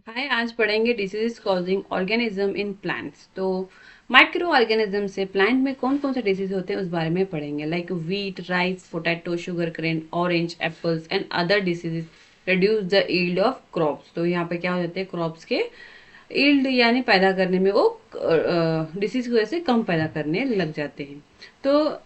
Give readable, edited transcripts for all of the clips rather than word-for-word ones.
हाय, आज पढ़ेंगे disease causing organism in plants. तो माइक्रो ऑर्गेनिज्म से प्लांट में कौन कौन से डिसीज होते हैं उस बारे में पढ़ेंगे, like wheat, rice, potato, sugar cane, orange, apples and other diseases reduce the yield of crops. तो यहाँ पे क्या हो जाते हैं, क्रॉप्स के यील्ड यानी पैदा करने में वो डिसीज की वजह से कम पैदा करने लग जाते हैं। तो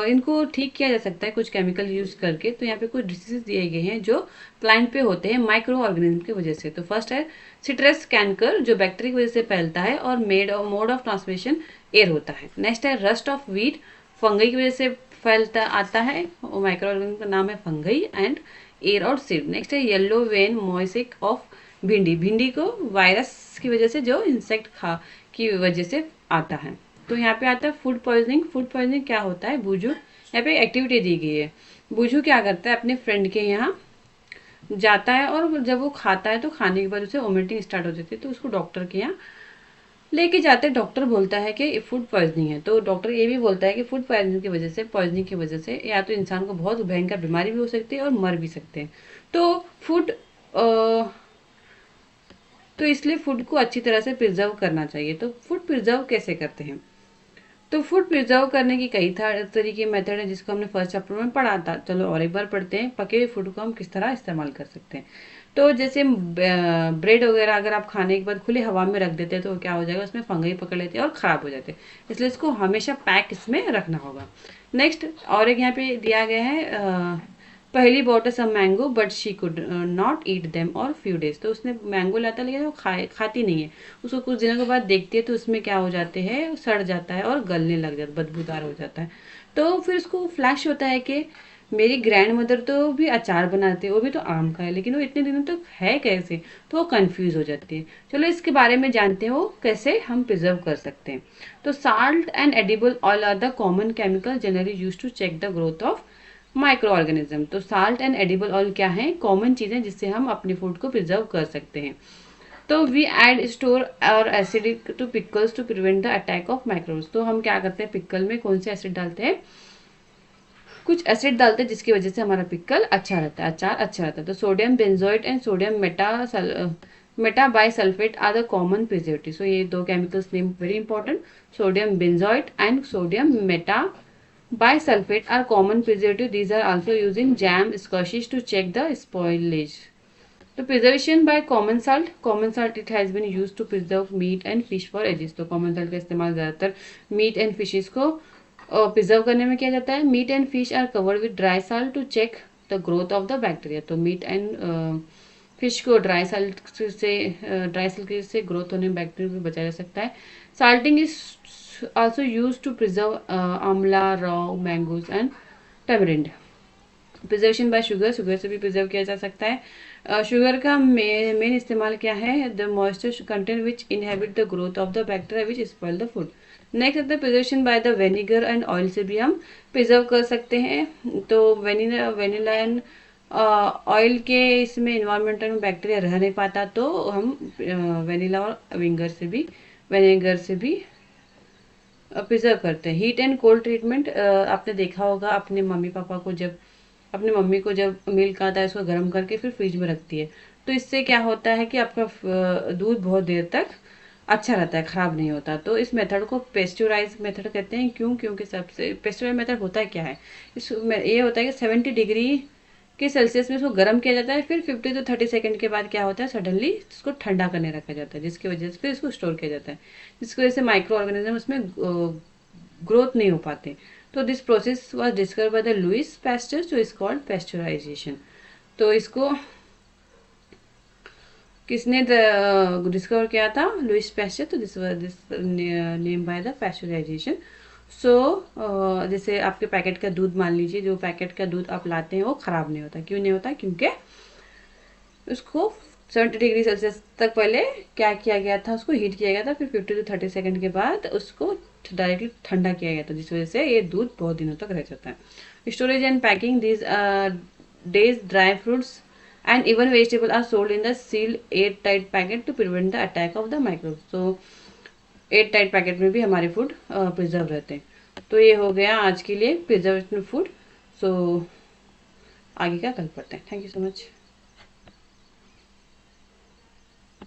इनको ठीक किया जा सकता है कुछ केमिकल यूज करके। तो यहाँ पे कुछ डिसीजेस दिए गए हैं जो प्लांट पे होते हैं माइक्रो ऑर्गेनिज्म की वजह से। तो फर्स्ट है सिट्रस कैंकर, जो बैक्टीरिया की वजह से फैलता है और मोड ऑफ ट्रांसमिशन एयर होता है। नेक्स्ट है रस्ट ऑफ व्हीट, फंगई की वजह से फैलता आता है, माइक्रो ऑर्गेनिज्म का नाम है फंगई एंड एयर और सीड। नेक्स्ट है येलो वेन मोइसिक ऑफ भिंडी, भिंडी को वायरस की वजह से जो इंसेक्ट खा की वजह से आता है। तो यहाँ पे आता है फूड पॉइजनिंग। फूड पॉइजनिंग क्या होता है, बूझू, यहाँ पे एक्टिविटी दी गई है। बूझू क्या करता है, अपने फ्रेंड के यहाँ जाता है और जब वो खाता है तो खाने के बाद उसे वोमिटिंग स्टार्ट हो जाती है। तो उसको डॉक्टर के यहाँ लेके जाते हैं। डॉक्टर बोलता है कि फूड पॉइजनिंग है। तो डॉक्टर ये भी बोलता है कि फूड पॉइजनिंग की वजह से या तो इंसान को बहुत भयंकर बीमारी भी हो सकती है और मर भी सकते हैं। तो फूड तो इसलिए फूड को अच्छी तरह से प्रिजर्व करना चाहिए। तो फूड प्रिजर्व कैसे करते हैं, तो फूड प्रिजर्व करने की कई तरीके मेथड है जिसको हमने फर्स्ट चैप्टर में पढ़ा था। चलो और एक बार पढ़ते हैं, पके हुए फूड को हम किस तरह इस्तेमाल कर सकते हैं। तो जैसे ब्रेड वगैरह अगर आप खाने के बाद खुले हवा में रख देते हैं तो क्या हो जाएगा, उसमें फंगई पकड़ लेते हैं और ख़राब हो जाते हैं। इसलिए इसको हमेशा पैक इसमें रखना होगा। नेक्स्ट और एक यहाँ पे दिया गया है, पहली bought some mango but she could not eat them और फ्यू डेज। तो उसने मैंगो लाता लेकिन वो खाती नहीं है। उसको कुछ दिनों के बाद देखती है तो उसमें क्या हो जाते हैं, सड़ जाता है और गलने लग जाता है, बदबूदार हो जाता है। तो फिर उसको फ्लैश होता है कि मेरी ग्रैंड मदर तो भी अचार बनाते हैं, वो भी तो आम का है, लेकिन वो इतने दिनों तक है कैसे। तो वो कंफ्यूज हो जाती है। चलो इसके बारे में जानते हैं वो कैसे हम प्रिजर्व कर सकते हैं। तो salt and edible oil are the common chemical generally use to check the growth of micro organism. तो साल्ट एंड एडिबल ऑयल क्या है, कॉमन चीजें जिससे हम अपने फूड को प्रिजर्व कर सकते हैं। तो वी एड स्टोर और acid to pickles to prevent the attack of microbes. तो हम क्या करते हैं, पिकल में कौन से एसिड डालते हैं, कुछ एसिड डालते हैं जिसकी वजह से हमारा पिकल अच्छा रहता है, अचार अच्छा रहता है। तो sodium benzoate and sodium meta bi sulphate are the common preservative. So ये दो chemicals name very important, sodium benzoate and sodium meta bisulfate are common preservative. These are also used in jam, scotches to check the spoilage. तो preservation by common salt. Common salt it has been used to preserve meat and fish for ages. तो common salt का इस्तेमाल ज़्यादातर meat and fishes को preserve करने में किया जाता है। Meat and fish are covered with dry salt to check the growth of the bacteria. तो मीट एंड फिश को ड्राई साल्ट से ग्रोथ होने में बैक्टीरिया को बचाया जा सकता है। Salting is also used to preserve amla, raw mangoes and tamarind. Preservation by sugar, sugar से भी प्रिजर्व किया जा सकता है। शुगर का मेन इस्तेमाल क्या है, the moisture content which inhibit the growth of the bacteria which spoil the food. Next है preservation by the vinegar and oil से भी हम प्रिजर्व कर सकते हैं। तो वेनिला एंड ऑयल के इसमें इन्वायरमेंटल में बैक्टीरिया रह नहीं पाता, तो हम वेनिला और विनेगर से भी प्रिजर्व करते हैं। हीट एंड कोल्ड ट्रीटमेंट, आपने देखा होगा अपने मम्मी पापा को, जब अपने मम्मी को जब मिल्क आता है उसको गर्म करके फिर फ्रिज में रखती है। तो इससे क्या होता है कि आपका दूध बहुत देर तक अच्छा रहता है, ख़राब नहीं होता। तो इस मेथड को पेस्चुराइज मेथड कहते हैं। क्यों, क्योंकि सबसे पेस्चुराइज मेथड होता है क्या है, इसमें ये होता है कि 70 डिग्री के सेल्सियस में उसको गर्म किया जाता है, फिर 50 to 30 सेकंड के बाद क्या होता है, सडनली इसको ठंडा करने रखा जाता है, जिसकी वजह से फिर इसको स्टोर किया जाता है, जिसकी वजह से माइक्रो ऑर्गेनिज्म उसमें ग्रोथ नहीं हो पाते। तो this process was discover by the Louis Pasteur, जो इज कॉल्ड पेस्चराइजेशन। तो इसको किसने डिस्कवर किया था, लुइस पैस्चर। तो this name by the pasteurization. So जैसे आपके पैकेट का दूध, मान लीजिए जो पैकेट का दूध आप लाते हैं वो ख़राब नहीं होता। क्यों नहीं होता, क्योंकि उसको 70 डिग्री सेल्सियस तक पहले क्या किया गया था, उसको हीट किया गया था, फिर 50 to 30 सेकंड के बाद उसको डायरेक्टली ठंडा किया गया था, जिस वजह से ये दूध बहुत दिनों तक रह जाता है। Storage and packing, this days dry fruits and even vegetable are sold in the sealed airtight packet to prevent the attack of the microbes. तो एयर टाइट पैकेट में भी हमारे फूड प्रिजर्व रहते हैं। तो ये हो गया आज के लिए प्रिजर्वेशन फूड। सो आगे का कल पढ़ते हैं। Thank you so much.